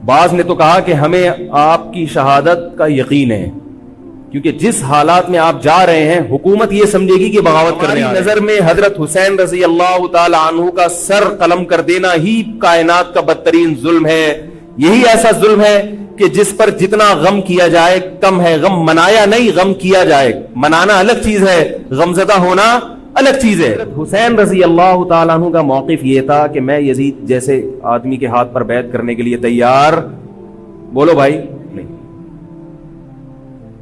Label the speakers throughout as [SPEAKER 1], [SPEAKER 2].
[SPEAKER 1] بعض نے تو کہا کہ ہمیں آپ کی شہادت کا یقین ہے، کیونکہ جس حالات میں آپ جا رہے ہیں حکومت یہ سمجھے گی کہ بغاوت کرنے آ رہے ہیں۔ نظر میں حضرت حسین رضی اللہ تعالی عنہ کا سر قلم کر دینا ہی کائنات کا بدترین ظلم ہے۔ یہی ایسا ظلم ہے کہ جس پر جتنا غم کیا جائے کم ہے۔ غم منایا نہیں، غم کیا جائے۔ منانا الگ چیز ہے، غمزدہ ہونا الگ چیز ہے۔ حسین رضی اللہ تعالیٰ عنہ کا موقف یہ تھا کہ میں یزید جیسے آدمی کے ہاتھ پر بیعت کرنے کے لیے تیار، بولو بھائی، نہیں،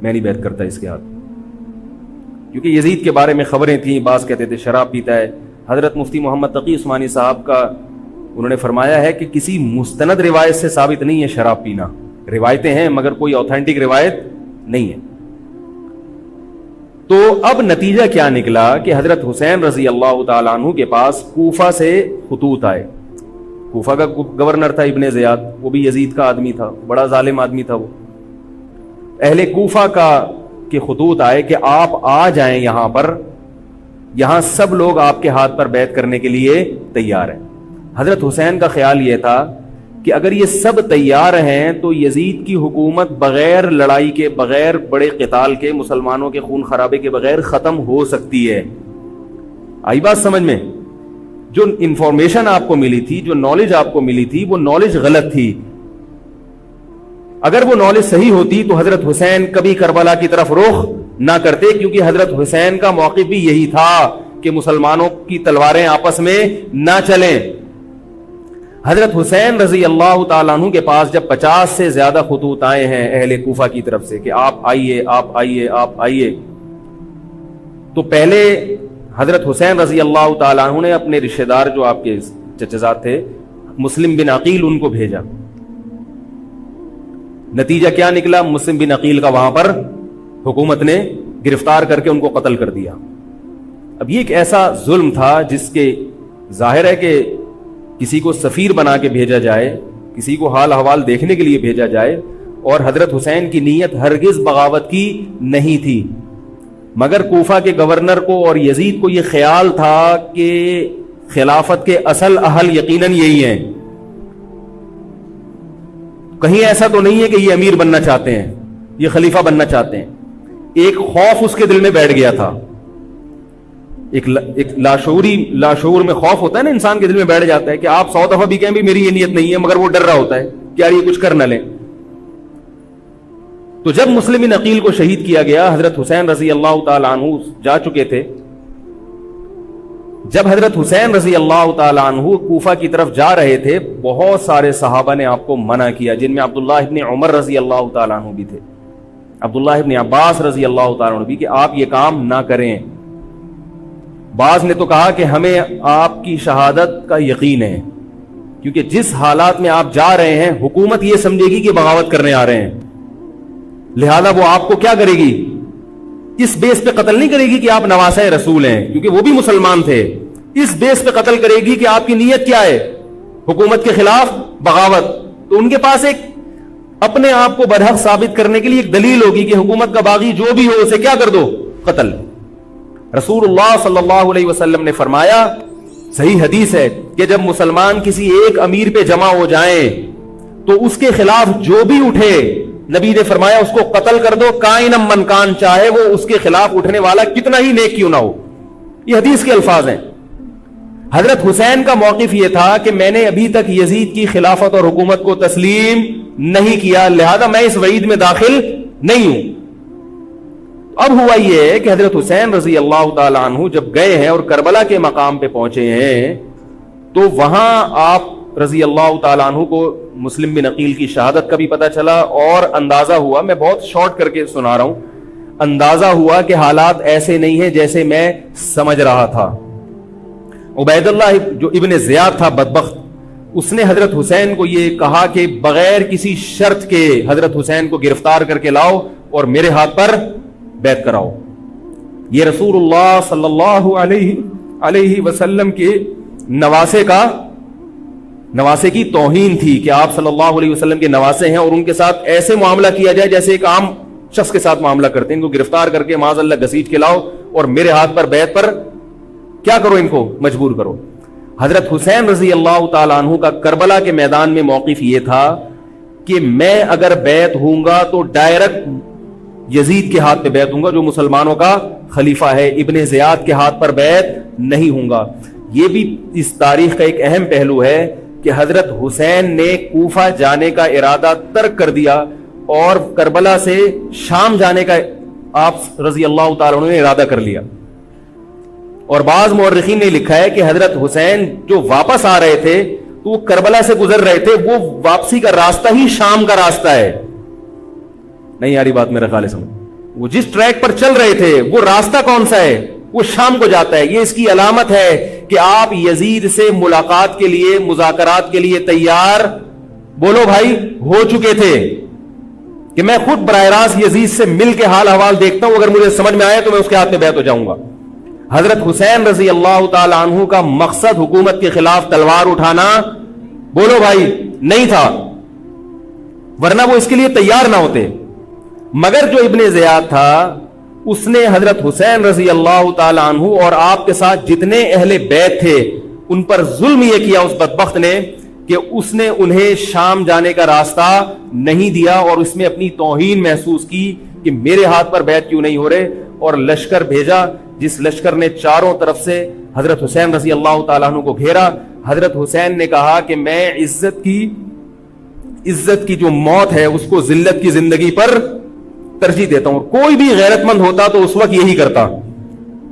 [SPEAKER 1] میں نہیں بیعت کرتا اس کے ہاتھ، کیونکہ یزید کے بارے میں خبریں تھیں، بعض کہتے تھے شراب پیتا ہے۔ حضرت مفتی محمد تقی عثمانی صاحب کا انہوں نے فرمایا ہے کہ کسی مستند روایت سے ثابت نہیں ہے شراب پینا، روایتیں ہیں مگر کوئی اوتھینٹک روایت نہیں ہے۔ تو اب نتیجہ کیا نکلا کہ حضرت حسین رضی اللہ تعالیٰ عنہ کے پاس کوفہ سے خطوط آئے۔ کوفہ کا گورنر تھا ابن زیاد، وہ بھی یزید کا آدمی تھا، بڑا ظالم آدمی تھا وہ۔ اہل کوفہ کے خطوط آئے کہ آپ آ جائیں یہاں پر، یہاں سب لوگ آپ کے ہاتھ پر بیعت کرنے کے لیے تیار ہیں۔ حضرت حسین کا خیال یہ تھا کہ اگر یہ سب تیار ہیں تو یزید کی حکومت بغیر لڑائی کے، بغیر بڑے قتال کے، مسلمانوں کے خون خرابے کے بغیر ختم ہو سکتی ہے۔ آئی بات سمجھ میں؟ جو انفارمیشن آپ کو ملی تھی، جو نالج آپ کو ملی تھی، وہ نالج غلط تھی۔ اگر وہ نالج صحیح ہوتی تو حضرت حسین کبھی کربلا کی طرف رخ نہ کرتے، کیونکہ حضرت حسین کا موقف بھی یہی تھا کہ مسلمانوں کی تلواریں آپس میں نہ چلیں۔ حضرت حسین رضی اللہ تعالیٰ عنہ کے پاس جب 50 سے زیادہ خطوط آئے ہیں اہل کوفہ کی طرف سے کہ آپ آئیے، آپ آئیے، آپ آئیے، تو پہلے حضرت حسین رضی اللہ تعالیٰ عنہ نے اپنے رشتہ دار جو آپ کے چچزاد تھے مسلم بن عقیل، ان کو بھیجا۔ نتیجہ کیا نکلا؟ مسلم بن عقیل کا وہاں پر حکومت نے گرفتار کر کے ان کو قتل کر دیا۔ اب یہ ایک ایسا ظلم تھا جس کے ظاہر ہے کہ کسی کو سفیر بنا کے بھیجا جائے، کسی کو حال احوال دیکھنے کے لیے بھیجا جائے، اور حضرت حسین کی نیت ہرگز بغاوت کی نہیں تھی، مگر کوفہ کے گورنر کو اور یزید کو یہ خیال تھا کہ خلافت کے اصل اہل یقیناً یہی ہیں، کہیں ایسا تو نہیں ہے کہ یہ امیر بننا چاہتے ہیں، یہ خلیفہ بننا چاہتے ہیں۔ ایک خوف اس کے دل میں بیٹھ گیا تھا، ایک لاشعور میں خوف ہوتا ہے نا، انسان کے دل میں بیٹھ جاتا ہے کہ آپ 100 دفعہ بھی کہیں بھی میری یہ نیت نہیں ہے، مگر وہ ڈر رہا ہوتا ہے کہ یار یہ کچھ کر نہ لیں۔ تو جب مسلم بن عقیل کو شہید کیا گیا، حضرت حسین رضی اللہ تعالیٰ عنہ جا چکے تھے۔ جب حضرت حسین رضی اللہ تعالیٰ عنہ کوفہ کی طرف جا رہے تھے، بہت سارے صحابہ نے آپ کو منع کیا، جن میں عبداللہ ابن عمر رضی اللہ تعالیٰ عنہ بھی تھے، عبداللہ ابن عباس رضی اللہ تعالیٰ عنہ بھی، کہ آپ یہ کام نہ کریں۔ بعض نے تو کہا کہ ہمیں آپ کی شہادت کا یقین ہے، کیونکہ جس حالات میں آپ جا رہے ہیں حکومت یہ سمجھے گی کہ بغاوت کرنے آ رہے ہیں، لہذا وہ آپ کو کیا کرے گی؟ اس بیس پہ قتل نہیں کرے گی کہ آپ نواسہ رسول ہیں، کیونکہ وہ بھی مسلمان تھے، اس بیس پہ قتل کرے گی کہ آپ کی نیت کیا ہے؟ حکومت کے خلاف بغاوت۔ تو ان کے پاس ایک اپنے آپ کو برحق ثابت کرنے کے لیے ایک دلیل ہوگی کہ حکومت کا باغی جو بھی ہو اسے کیا کر دو؟ قتل۔ رسول اللہ صلی اللہ علیہ وسلم نے فرمایا، صحیح حدیث ہے، کہ جب مسلمان کسی ایک امیر پہ جمع ہو جائیں تو اس کے خلاف جو بھی اٹھے، نبی نے فرمایا اس کو قتل کر دو، کائنم من کان، چاہے وہ اس کے خلاف اٹھنے والا کتنا ہی نیک کیوں نہ ہو۔ یہ حدیث کے الفاظ ہیں۔ حضرت حسین کا موقف یہ تھا کہ میں نے ابھی تک یزید کی خلافت اور حکومت کو تسلیم نہیں کیا، لہذا میں اس وعید میں داخل نہیں ہوں۔ اب ہوا یہ ہے کہ حضرت حسین رضی اللہ تعالی عنہ جب گئے ہیں اور کربلا کے مقام پہ پہنچے ہیں، تو وہاں آپ رضی اللہ تعالی عنہ کو مسلم بن عقیل کی شہادت کا بھی پتہ چلا، اور اندازہ ہوا، میں بہت شارٹ کر کے سنا رہا ہوں، اندازہ ہوا کہ حالات ایسے نہیں ہیں جیسے میں سمجھ رہا تھا۔ عبید اللہ جو ابن زیاد تھا بدبخت، اس نے حضرت حسین کو یہ کہا کہ بغیر کسی شرط کے حضرت حسین کو گرفتار کر کے لاؤ اور میرے ہاتھ پر بیعت کراؤ۔ یہ رسول اللہ صلی اللہ علیہ وسلم کے نواسے کی توہین تھی کہ آپ صلی اللہ علیہ وسلم کے نواسے ہیں اور ان کے ساتھ ایسے معاملہ کیا جائے جیسے ایک عام شخص کے ساتھ معاملہ کرتے ہیں، ان کو گرفتار کر کے معاذ اللہ گھسیٹ کے لاؤ اور میرے ہاتھ پر بیعت پر کیا کرو، ان کو مجبور کرو۔ حضرت حسین رضی اللہ تعالی عنہ کا کربلا کے میدان میں موقف یہ تھا کہ میں اگر بیعت ہوں گا تو ڈائریکٹ یزید کے ہاتھ پہ بیعت ہوں گا جو مسلمانوں کا خلیفہ ہے، ابن زیاد کے ہاتھ پر بیعت نہیں ہوں گا۔ یہ بھی اس تاریخ کا ایک اہم پہلو ہے کہ حضرت حسین نے کوفہ جانے کا ارادہ ترک کر دیا اور کربلا سے شام جانے کا آپ رضی اللہ تعالیٰ عنہ نے ارادہ کر لیا۔ اور بعض مورخین نے لکھا ہے کہ حضرت حسین جو واپس آ رہے تھے تو وہ کربلا سے گزر رہے تھے، وہ واپسی کا راستہ ہی شام کا راستہ ہے۔ نہیں یاری بات میرا خیال ہے سمجھ، وہ جس ٹریک پر چل رہے تھے وہ راستہ کون سا ہے؟ وہ شام کو جاتا ہے۔ یہ اس کی علامت ہے کہ آپ یزید سے ملاقات کے لیے، مذاکرات کے لیے تیار بولو بھائی ہو چکے تھے کہ میں خود براہ راست یزید سے مل کے حال احوال دیکھتا ہوں، اگر مجھے سمجھ میں آیا تو میں اس کے ہاتھ میں بیعت ہو جاؤں گا۔ حضرت حسین رضی اللہ تعالی عنہ کا مقصد حکومت کے خلاف تلوار اٹھانا بولو بھائی نہیں تھا، ورنہ وہ اس کے لیے تیار نہ ہوتے۔ مگر جو ابن زیاد تھا اس نے حضرت حسین رضی اللہ تعالی عنہ اور آپ کے ساتھ جتنے اہل بیت تھے ان پر ظلم یہ کیا اس بدبخت نے کہ اس نے انہیں شام جانے کا راستہ نہیں دیا اور اس میں اپنی توہین محسوس کی کہ میرے ہاتھ پر بیعت کیوں نہیں ہو رہے، اور لشکر بھیجا جس لشکر نے چاروں طرف سے حضرت حسین رضی اللہ تعالیٰ عنہ کو گھیرا۔ حضرت حسین نے کہا کہ میں عزت کی جو موت ہے اس کو ذلت کی زندگی پر ترجیح دیتا ہوں۔ کوئی بھی غیرت مند ہوتا تو اس وقت یہی کرتا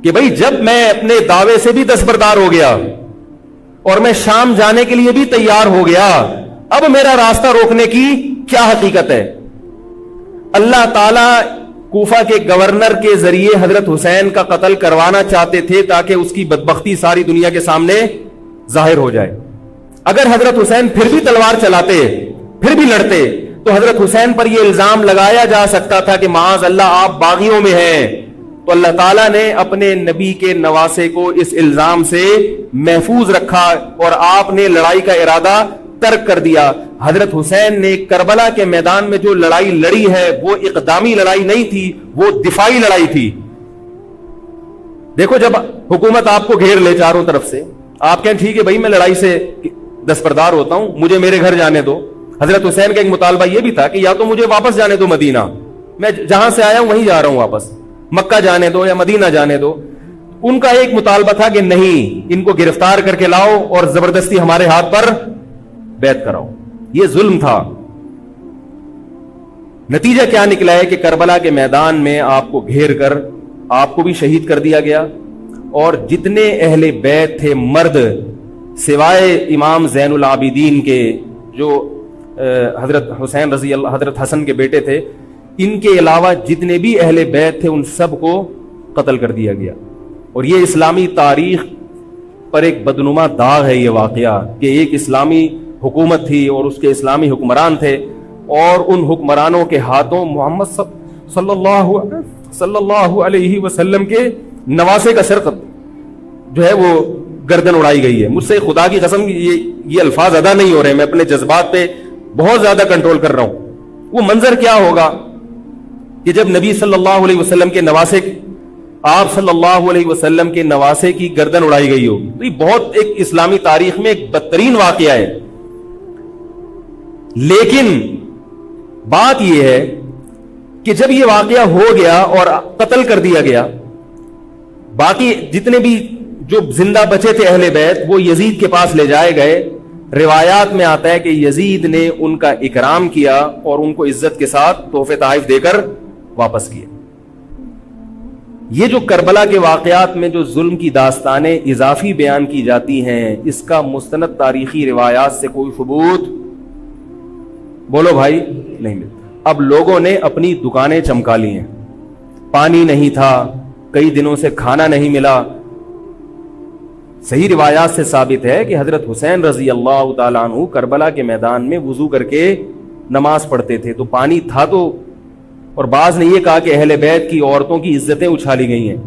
[SPEAKER 1] کہ بھئی جب میں اپنے دعوے سے بھی دستبردار ہو گیا اور میں شام جانے کے لیے بھی تیار ہو گیا، اب میرا راستہ روکنے کی کیا حقیقت ہے؟ اللہ تعالی کوفہ کے گورنر کے ذریعے حضرت حسین کا قتل کروانا چاہتے تھے تاکہ اس کی بدبختی ساری دنیا کے سامنے ظاہر ہو جائے۔ اگر حضرت حسین پھر بھی تلوار چلاتے، پھر بھی لڑتے، تو حضرت حسین پر یہ الزام لگایا جا سکتا تھا کہ معاذ اللہ آپ باغیوں میں ہیں۔ تو اللہ تعالیٰ نے اپنے نبی کے نواسے کو اس الزام سے محفوظ رکھا اور آپ نے لڑائی کا ارادہ ترک کر دیا۔ حضرت حسین نے کربلا کے میدان میں جو لڑائی لڑی ہے وہ اقدامی لڑائی نہیں تھی، وہ دفاعی لڑائی تھی۔ دیکھو جب حکومت آپ کو گھیر لے چاروں طرف سے، آپ کہیں ٹھیک ہے بھائی میں لڑائی سے دستبردار ہوتا ہوں، مجھے میرے گھر جانے دو۔ حضرت حسین کا ایک مطالبہ یہ بھی تھا کہ یا تو مجھے واپس جانے دو مدینہ، میں جہاں سے آیا ہوں وہیں جا رہا ہوں واپس، مکہ جانے دو یا مدینہ جانے دو۔ ان کا ایک مطالبہ تھا کہ نہیں، ان کو گرفتار کر کے لاؤ اور زبردستی ہمارے ہاتھ پر بیعت کراؤ۔ یہ ظلم تھا۔ نتیجہ کیا نکلا ہے کہ کربلا کے میدان میں آپ کو گھیر کر آپ کو بھی شہید کر دیا گیا، اور جتنے اہل بیت تھے مرد سوائے امام زین العابدین کے جو حضرت حسین رضی اللہ حضرت حسن کے بیٹے تھے، ان کے علاوہ جتنے بھی اہل بیت تھے ان سب کو قتل کر دیا گیا۔ اور یہ اسلامی تاریخ پر ایک بدنما داغ ہے یہ واقعہ کہ ایک اسلامی حکومت تھی اور اس کے اسلامی حکمران تھے، اور ان حکمرانوں کے ہاتھوں محمد صلی اللہ علیہ وسلم کے نواسے کا سر جو ہے وہ گردن اڑائی گئی ہے۔ مجھ سے خدا کی قسم یہ الفاظ ادا نہیں ہو رہے، میں اپنے جذبات پہ بہت زیادہ کنٹرول کر رہا ہوں۔ وہ منظر کیا ہوگا کہ جب نبی صلی اللہ علیہ وسلم کے نواسے، آپ صلی اللہ علیہ وسلم کے نواسے کی گردن اڑائی گئی ہو، تو یہ بہت ایک اسلامی تاریخ میں ایک بدترین واقعہ ہے۔ لیکن بات یہ ہے کہ جب یہ واقعہ ہو گیا اور قتل کر دیا گیا، باقی جتنے بھی جو زندہ بچے تھے اہل بیت وہ یزید کے پاس لے جائے گئے۔ روایات میں آتا ہے کہ یزید نے ان کا اکرام کیا اور ان کو عزت کے ساتھ تحفے تحائف دے کر واپس کیا۔ یہ جو کربلا کے واقعات میں جو ظلم کی داستانیں اضافی بیان کی جاتی ہیں، اس کا مستند تاریخی روایات سے کوئی ثبوت بولو بھائی نہیں ملتا۔ اب لوگوں نے اپنی دکانیں چمکا لی ہیں، پانی نہیں تھا، کئی دنوں سے کھانا نہیں ملا۔ صحیح روایات سے ثابت ہے کہ حضرت حسین رضی اللہ تعالیٰ عنہ کربلا کے میدان میں وضو کر کے نماز پڑھتے تھے، تو پانی تھا تو، اور بعض نے یہ کہا کہ اہل بیت کی عورتوں کی عزتیں اچھالی گئی ہیں۔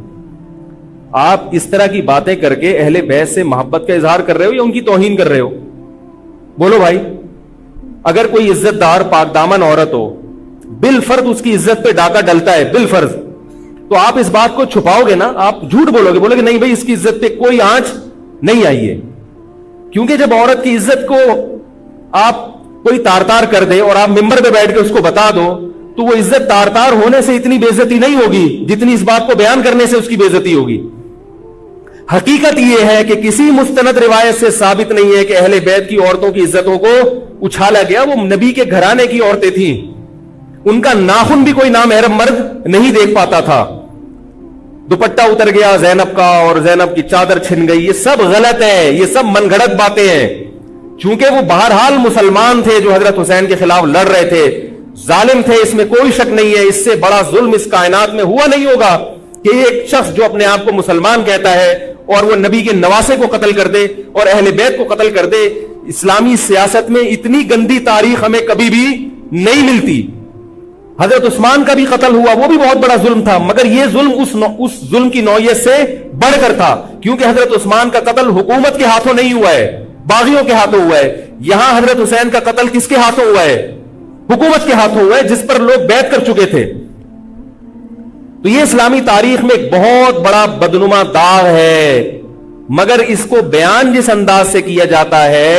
[SPEAKER 1] آپ اس طرح کی باتیں کر کے اہل بیت سے محبت کا اظہار کر رہے ہو یا ان کی توہین کر رہے ہو؟ بولو بھائی۔ اگر کوئی عزت دار پاک دامن عورت ہو، بالفرض اس کی عزت پہ ڈاکہ ڈلتا ہے بالفرض، تو آپ اس بات کو چھپاؤ گے نا، آپ جھوٹ بولو گے، بولو گے نہیں بھائی اس کی عزت پہ کوئی آنچ نہیں آئی ہے۔ کیونکہ جب عورت کی عزت کو آپ کوئی تار تار کر دے اور آپ ممبر پہ بیٹھ کے اس کو بتا دو تو وہ عزت تار تار ہونے سے اتنی بے عزتی نہیں ہوگی جتنی اس بات کو بیان کرنے سے اس کی بے عزتی ہوگی. حقیقت یہ ہے کہ کسی مستند روایت سے ثابت نہیں ہے کہ اہل بیت کی عورتوں کی عزتوں کو اچھالا گیا. وہ نبی کے گھرانے کی عورتیں تھیں, ان کا ناخن بھی کوئی نامحرم مرد نہیں دیکھ پاتا تھا. دوپٹہ اتر گیا زینب کا اور زینب کی چادر چھن گئی, یہ سب غلط ہے, یہ سب من گھڑت باتیں ہیں. چونکہ وہ بہرحال مسلمان تھے جو حضرت حسین کے خلاف لڑ رہے تھے, ظالم تھے, اس میں کوئی شک نہیں ہے. اس سے بڑا ظلم اس کائنات میں ہوا نہیں ہوگا کہ ایک شخص جو اپنے آپ کو مسلمان کہتا ہے اور وہ نبی کے نواسے کو قتل کر دے اور اہل بیت کو قتل کر دے. اسلامی سیاست میں اتنی گندی تاریخ ہمیں کبھی بھی نہیں ملتی. حضرت عثمان کا بھی قتل ہوا, وہ بھی بہت بڑا ظلم تھا, مگر یہ ظلم اس ظلم کی نوعیت سے بڑھ کر تھا, کیونکہ حضرت عثمان کا قتل حکومت کے ہاتھوں نہیں ہوا ہے, باغیوں کے ہاتھوں ہوا ہے. یہاں حضرت حسین کا قتل کس کے ہاتھوں ہوا ہے؟ حکومت کے ہاتھوں ہوا ہے, جس پر لوگ بیعت کر چکے تھے. تو یہ اسلامی تاریخ میں ایک بہت بڑا بدنما داغ ہے, مگر اس کو بیان جس انداز سے کیا جاتا ہے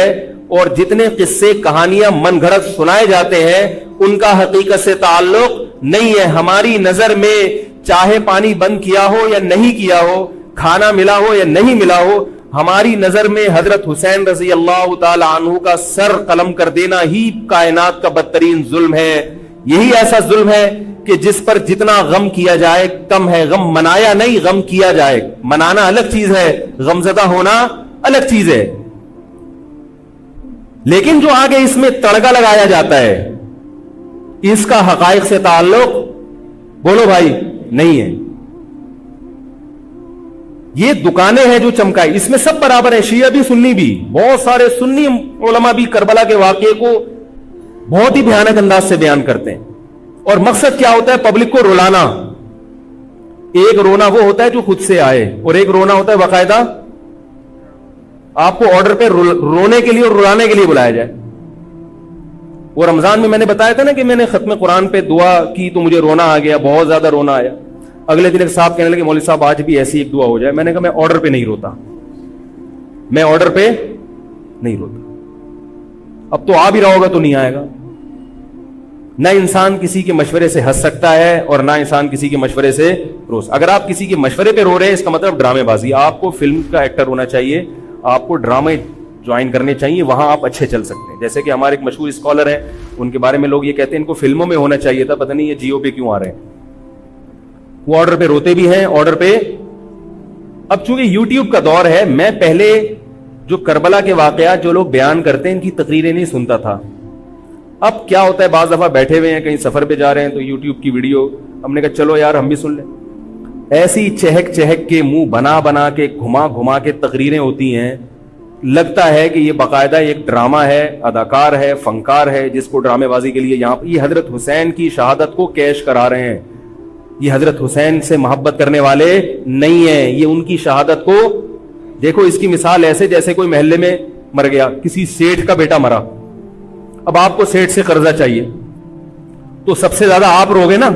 [SPEAKER 1] اور جتنے قصے کہانیاں من گھڑت سنائے جاتے ہیں ان کا حقیقت سے تعلق نہیں ہے. ہماری نظر میں چاہے پانی بند کیا ہو یا نہیں کیا ہو, کھانا ملا ہو یا نہیں ملا ہو, ہماری نظر میں حضرت حسین رضی اللہ تعالی عنہ کا سر قلم کر دینا ہی کائنات کا بدترین ظلم ہے. یہی ایسا ظلم ہے کہ جس پر جتنا غم کیا جائے کم ہے. غم منایا نہیں, غم کیا جائے. منانا الگ چیز ہے, غمزدہ ہونا الگ چیز ہے. لیکن جو آگے اس میں تڑکا لگایا جاتا ہے اس کا حقائق سے تعلق بولو بھائی نہیں ہے. یہ دکانیں ہیں جو چمکائی, اس میں سب برابر ہیں, شیعہ بھی سنی بھی. بہت سارے سنی علماء بھی کربلا کے واقعے کو بہت ہی بھیانک انداز سے بیان کرتے ہیں, اور مقصد کیا ہوتا ہے؟ پبلک کو رلانا. ایک رونا وہ ہوتا ہے جو خود سے آئے, اور ایک رونا ہوتا ہے باقاعدہ آپ کو آرڈر پہ رونے کے لیے اور رلانے کے لیے بلایا جائے. وہ رمضان میں نے بتایا تھا نا کہ میں نے ختم قرآن پہ دعا کی تو مجھے رونا آ گیا, بہت زیادہ رونا آیا. اگلے دن ایک صاحب کہنے لگے مولوی صاحب آج بھی ایسی ایک دعا ہو جائے. میں نے کہا میں آرڈر پہ نہیں روتا, میں آرڈر پہ نہیں روتا. اب تو آ بھی رہا ہوگا تو نہیں آئے گا. نہ انسان کسی کے مشورے سے ہنس سکتا ہے اور نہ انسان کسی کے مشورے سے رو. اگر آپ کسی کے مشورے پہ رو رہے ہیں اس کا مطلب ڈرامے بازی. آپ کو فلم کا ایکٹر ہونا چاہیے, آپ کو ڈرامے جوائن کرنے چاہیے, وہاں آپ اچھے چل سکتے ہیں. جیسے کہ ہمارے ایک مشہور اسکالر ہیں, ان کے بارے میں لوگ یہ کہتے ہیں ان کو فلموں میں ہونا چاہیے تھا, پتہ نہیں یہ جیو پہ کیوں آ رہے ہیں. وہ آرڈر پہ روتے بھی ہیں, آرڈر پہ. اب چونکہ یوٹیوب کا دور ہے, میں پہلے جو کربلا کے واقعات جو لوگ بیان کرتے ہیں ان کی تقریریں نہیں سنتا تھا. اب کیا ہوتا ہے, بعض دفعہ بیٹھے ہوئے ہیں کہیں سفر پہ جا رہے ہیں تو یوٹیوب کی ویڈیو, ہم نے کہا چلو یار ہم بھی سن لیں. ایسی چہک چہک کے منہ بنا بنا کے گھما گھما کے تقریریں ہوتی ہیں, لگتا ہے کہ یہ باقاعدہ ایک ڈرامہ ہے, اداکار ہے, فنکار ہے جس کو ڈرامے بازی کے لیے یہاں. یہ حضرت حسین کی شہادت کو کیش کرا رہے ہیں. یہ حضرت حسین سے محبت کرنے والے نہیں ہیں, یہ ان کی شہادت کو دیکھو. اس کی مثال ایسے جیسے کوئی محلے میں مر گیا, کسی سیٹھ کا بیٹا مرا, اب آپ کو سیٹھ سے قرضہ چاہیے تو سب سے زیادہ آپ روگے نا,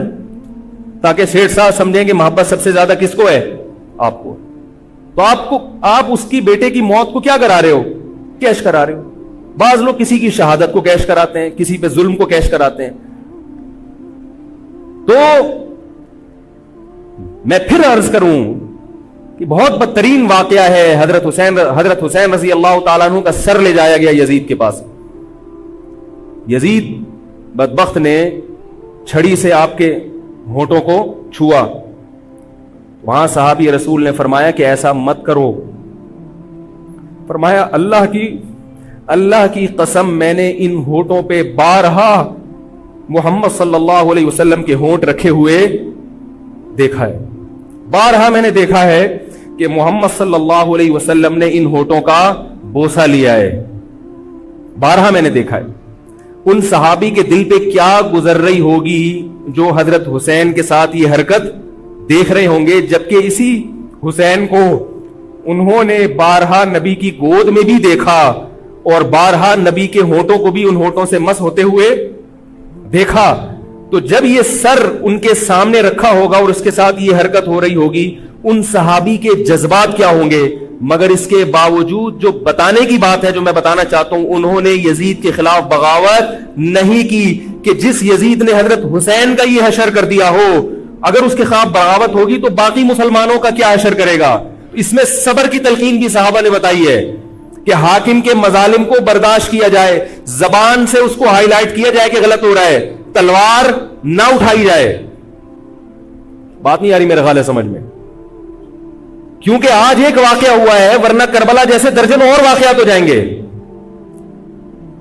[SPEAKER 1] تاکہ سیٹھ صاحب سمجھیں کہ محبت سب سے زیادہ کس کو ہے؟ آپ کو. تو آپ اس کی بیٹے کی موت کو کیا کرا رہے ہو؟ کیش کرا رہے ہو. بعض لوگ کسی کی شہادت کو کیش کراتے ہیں, کسی پہ ظلم کو کیش کراتے ہیں. تو میں پھر عرض کروں کہ بہت بدترین واقعہ ہے. حضرت حسین رضی اللہ تعالیٰ عنہ کا سر لے جایا گیا یزید کے پاس. یزید بدبخت نے چھڑی سے آپ کے ہونٹوں کو چھوا. وہاں صحابی رسول نے فرمایا کہ ایسا مت کرو. فرمایا اللہ کی قسم میں نے ان ہونٹوں پہ بارہا محمد صلی اللہ علیہ وسلم کے ہونٹ رکھے ہوئے دیکھا ہے. بارہا میں نے دیکھا ہے کہ محمد صلی اللہ علیہ وسلم نے ان ہونٹوں کا بوسہ لیا ہے. بارہا میں نے دیکھا ہے. ان صحابی کے دل پہ کیا گزر رہی ہوگی جو حضرت حسین کے ساتھ یہ حرکت دیکھ رہے ہوں گے, جبکہ اسی حسین کو انہوں نے بارہا نبی کی گود میں بھی دیکھا اور بارہا نبی کے ہونٹوں کو بھی ان ہونٹوں سے مس ہوتے ہوئے دیکھا. تو جب یہ سر ان کے سامنے رکھا ہوگا اور اس کے ساتھ یہ حرکت ہو رہی ہوگی, ان صحابی کے جذبات کیا ہوں گے؟ مگر اس کے باوجود جو بتانے کی بات ہے، جو میں بتانا چاہتا ہوں، انہوں نے یزید کے خلاف بغاوت نہیں کی کہ جس یزید نے حضرت حسین کا یہ حشر کر دیا ہو، اگر اس کے خلاف بغاوت ہوگی تو باقی مسلمانوں کا کیا حشر کرے گا۔ اس میں صبر کی تلقین بھی صحابہ نے بتائی ہے کہ حاکم کے مظالم کو برداشت کیا جائے، زبان سے اس کو ہائی لائٹ کیا جائے کہ غلط ہو رہا ہے، تلوار نہ اٹھائی جائے۔ بات نہیں آ رہی میرے خیال ہے سمجھ میں، کیونکہ آج ایک واقعہ ہوا ہے، ورنہ کربلا جیسے درجنوں اور واقعات ہو جائیں گے۔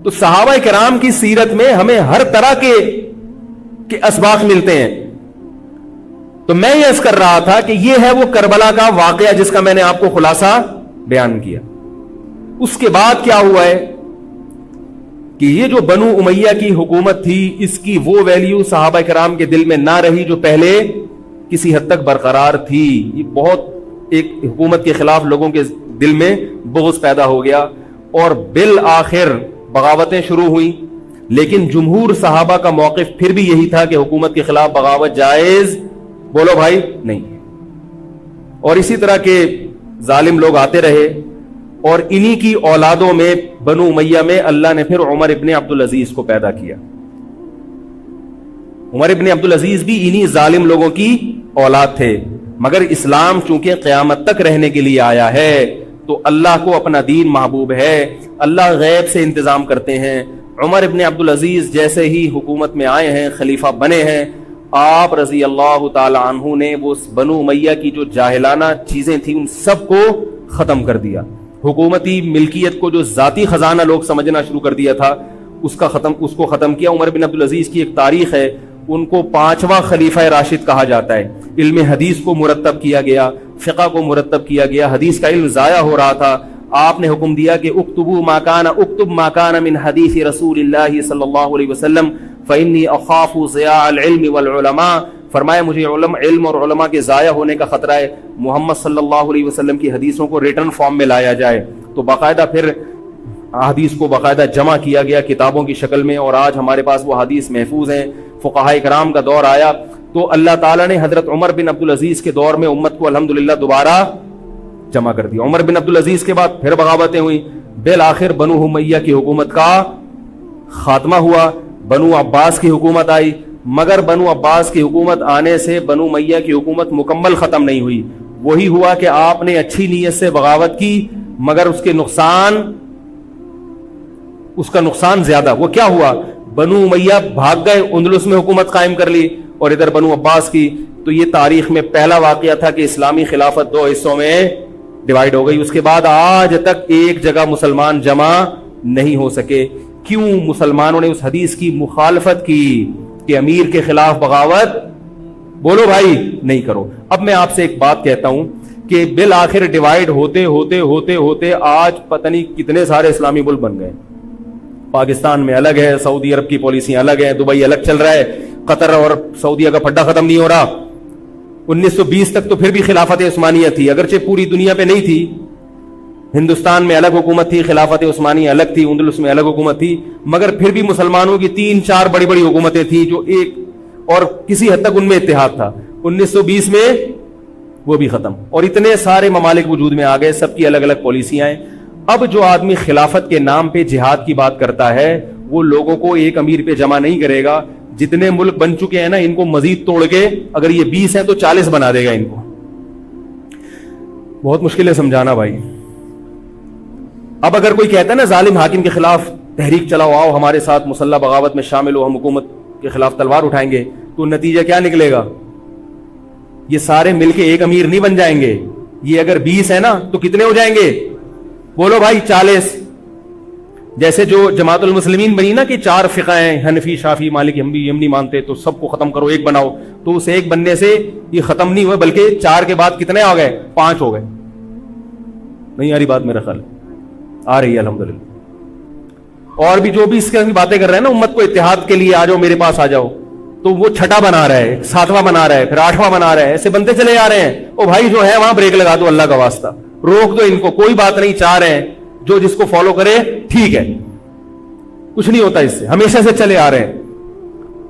[SPEAKER 1] تو صحابہ کرام کی سیرت میں ہمیں ہر طرح کے اسباق ملتے ہیں۔ تو میں یہ عرض کر رہا تھا کہ یہ ہے وہ کربلا کا واقعہ جس کا میں نے آپ کو خلاصہ بیان کیا۔ اس کے بعد کیا ہوا ہے کہ یہ جو بنو امیہ کی حکومت تھی، اس کی وہ ویلیو صحابہ کرام کے دل میں نہ رہی جو پہلے کسی حد تک برقرار تھی۔ یہ بہت ایک حکومت کے خلاف لوگوں کے دل میں بغض پیدا ہو گیا اور بالآخر بغاوتیں شروع ہوئیں، لیکن جمہور صحابہ کا موقف پھر بھی یہی تھا کہ حکومت کے خلاف بغاوت جائز، بولو بھائی، نہیں۔ اور اسی طرح کے ظالم لوگ آتے رہے، اور انہی کی اولادوں میں بنو امیہ میں اللہ نے پھر عمر ابن عبدالعزیز کو پیدا کیا۔ عمر ابن عبدالعزیز بھی انہی ظالم لوگوں کی اولاد تھے، مگر اسلام چونکہ قیامت تک رہنے کے لیے آیا ہے تو اللہ کو اپنا دین محبوب ہے، اللہ غیب سے انتظام کرتے ہیں۔ عمر ابن عبدالعزیز جیسے ہی حکومت میں آئے ہیں، خلیفہ بنے ہیں، آپ رضی اللہ تعالی عنہ نے وہ بنو امیہ کی جو جاہلانہ چیزیں تھیں ان سب کو ختم کر دیا۔ حکومتی ملکیت کو جو ذاتی خزانہ لوگ سمجھنا شروع کر دیا تھا اس کو ختم کیا۔ عمر بن عبدالعزیز کی ایک تاریخ ہے، ان کو 5واں خلیفہ راشد کہا جاتا ہے۔ علم حدیث کو مرتب کیا گیا، فقہ کو مرتب کیا گیا، حدیث کا علم ضائع ہو رہا تھا، آپ نے حکم دیا کہ اکتب ما کان من حدیث رسول اللہ صلی اللہ علیہ وسلم فإنی اخاف ضیاع العلم والعلماء، فرمایا مجھے علم اور علماء کے ضائع ہونے کا خطرہ ہے، محمد صلی اللہ علیہ وسلم کی حدیثوں کو ریٹن فارم میں لایا جائے۔ تو باقاعدہ پھر حدیث کو باقاعدہ جمع کیا گیا کتابوں کی شکل میں، اور آج ہمارے پاس وہ حدیث محفوظ ہیں۔ فقہائے کرام کا دور آیا تو اللہ تعالیٰ نے حضرت عمر بن عبدالعزیز کے دور میں امت کو الحمدللہ دوبارہ جمع کر دیا۔ عمر بن عبدالعزیز کے بعد پھر بغاوتیں ہوئیں، بالآخر بنو امیہ کی حکومت کا خاتمہ ہوا، بنو عباس کی حکومت آئی، مگر بنو عباس کی حکومت آنے سے بنو امیہ کی حکومت مکمل ختم نہیں ہوئی۔ وہی ہوا کہ آپ نے اچھی نیت سے بغاوت کی، مگر اس کا نقصان زیادہ۔ وہ کیا ہوا؟ بنو امیہ بھاگ گئے، اندلس میں حکومت قائم کر لی، اور ادھر بنو عباس کی۔ تو یہ تاریخ میں پہلا واقعہ تھا کہ اسلامی خلافت 2 حصوں میں ڈیوائیڈ ہو گئی۔ اس کے بعد آج تک ایک جگہ مسلمان جمع نہیں ہو سکے۔ کیوں؟ مسلمانوں نے اس حدیث کی مخالفت کی کہ امیر کے خلاف بغاوت، بولو بھائی، نہیں کرو۔ اب میں آپ سے ایک بات کہتا ہوں کہ بالآخر ڈیوائیڈ ہوتے ہوتے ہوتے ہوتے آج پتہ نہیں کتنے سارے اسلامی ملک بن گئے۔ پاکستان میں الگ ہے، سعودی عرب کی پالیسیاں الگ ہیں، دبئی الگ چل رہا ہے، قطر اور سعودیہ کا پھڈا ختم نہیں ہو رہا۔ 1920 تک تو پھر بھی خلافت عثمانیہ تھی، اگرچہ پوری دنیا پہ نہیں تھی۔ ہندوستان میں الگ حکومت تھی، خلافت عثمانیہ الگ تھی، اندلس میں الگ حکومت تھی، مگر پھر بھی مسلمانوں کی 3-4 بڑی بڑی حکومتیں تھیں جو ایک اور کسی حد تک ان میں اتحاد تھا۔ 1920 میں وہ بھی ختم، اور اتنے سارے ممالک وجود میں آ گئے، سب کی الگ الگ پالیسیاں ہیں۔ اب جو آدمی خلافت کے نام پہ جہاد کی بات کرتا ہے وہ لوگوں کو ایک امیر پہ جمع نہیں کرے گا۔ جتنے ملک بن چکے ہیں نا، ان کو مزید توڑ کے، اگر یہ 20 ہیں تو 40 بنا دے گا ان کو۔ بہت مشکل ہے سمجھانا بھائی۔ اب اگر کوئی کہتا ہے نا ظالم حاکم کے خلاف تحریک چلاؤ، آؤ ہمارے ساتھ مسلح بغاوت میں شامل ہو، ہم حکومت کے خلاف تلوار اٹھائیں گے، تو نتیجہ کیا نکلے گا؟ یہ سارے مل کے ایک امیر نہیں بن جائیں گے۔ یہ اگر 20 ہے نا تو کتنے ہو جائیں گے؟ بولو بھائی، 40۔ جیسے جو جماعت المسلمین بنی نا کہ 4 فقہ ہیں، حنفی، شافعی، مالکی، ہم نہیں مانتے، تو سب کو ختم کرو، ایک بناؤ، تو اس ایک بننے سے یہ ختم نہیں ہوئے، بلکہ 4 کے بعد کتنے آ گئے؟ 5 ہو گئے۔ نہیں آ رہی بات میرا خیال؟ آ رہی ہے الحمدللہ۔ اور بھی جو بھی اس کی باتیں کر رہے ہیں نا امت کو اتحاد کے لیے، آ جاؤ میرے پاس آ جاؤ، تو وہ 6واں بنا رہا ہے، 7واں بنا رہا ہے، پھر 8واں بنا رہا ہے، ایسے بنتے چلے جا رہے ہیں۔ او بھائی جو ہے وہاں بریک لگا دو، اللہ کا واسطہ روک دو ان کو، کوئی بات نہیں، 4 ہیں، جو جس کو فالو کرے ٹھیک ہے، کچھ نہیں ہوتا اس سے، ہمیشہ سے چلے آ رہے ہیں۔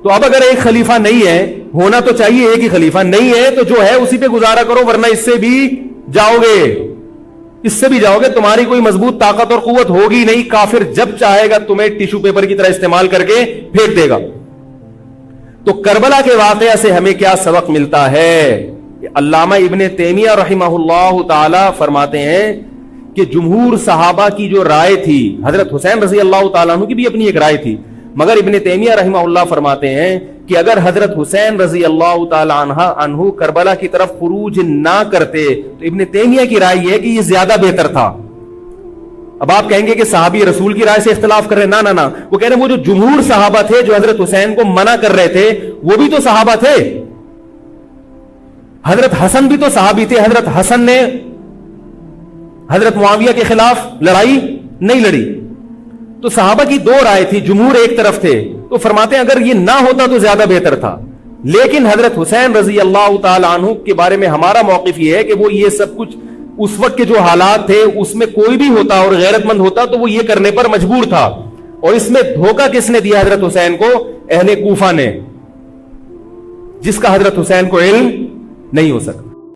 [SPEAKER 1] تو اب اگر ایک خلیفہ نہیں ہے، ہونا تو چاہیے ایک ہی خلیفہ، نہیں ہے تو جو ہے اسی پہ گزارا کرو، ورنہ اس سے بھی جاؤ گے۔ اس سے بھی جاؤ گے تمہاری کوئی مضبوط طاقت اور قوت ہوگی نہیں, کافر جب چاہے گا تمہیں ٹیشو پیپر کی طرح استعمال کر کے پھینک دے گا. تو کربلا کے واقعہ سے ہمیں کیا سبق ملتا ہے؟ علامہ ابن تیمیہ رحمہ اللہ تعالی فرماتے ہیں کہ جمہور صحابہ کی جو رائے تھی, حضرت حسین رضی اللہ تعالیٰ عنہ کی بھی اپنی ایک رائے تھی, مگر ابن تیمیہ رحمہ اللہ فرماتے ہیں کہ اگر حضرت حسین رضی اللہ تعالی عنہ کربلا کی طرف خروج نہ کرتے تو ابن تیمیہ کی رائے یہ ہے کہ یہ زیادہ بہتر تھا. اب آپ کہیں گے کہ صحابی رسول کی رائے سے اختلاف کر رہے ہیں, نہ وہ کہہ رہے ہیں وہ جو جمہور صحابہ تھے جو حضرت حسین کو منع کر رہے تھے وہ بھی تو صحابہ تھے. حضرت حسن بھی تو صحابی تھے. حضرت حسن نے حضرت معاویہ کے خلاف لڑائی نہیں لڑی. تو صحابہ کی دو رائے تھی, جمہور ایک طرف تھے. تو فرماتے ہیں اگر یہ نہ ہوتا تو زیادہ بہتر تھا. لیکن حضرت حسین رضی اللہ تعالی عنہ کے بارے میں ہمارا موقف یہ ہے کہ وہ یہ سب کچھ اس وقت کے جو حالات تھے اس میں کوئی بھی ہوتا اور غیرت مند ہوتا تو وہ یہ کرنے پر مجبور تھا. اور اس میں دھوکہ کس نے دیا حضرت حسین کو؟ اہل کوفہ نے, جس کا حضرت حسین کو علم نہیں ہو سکتا.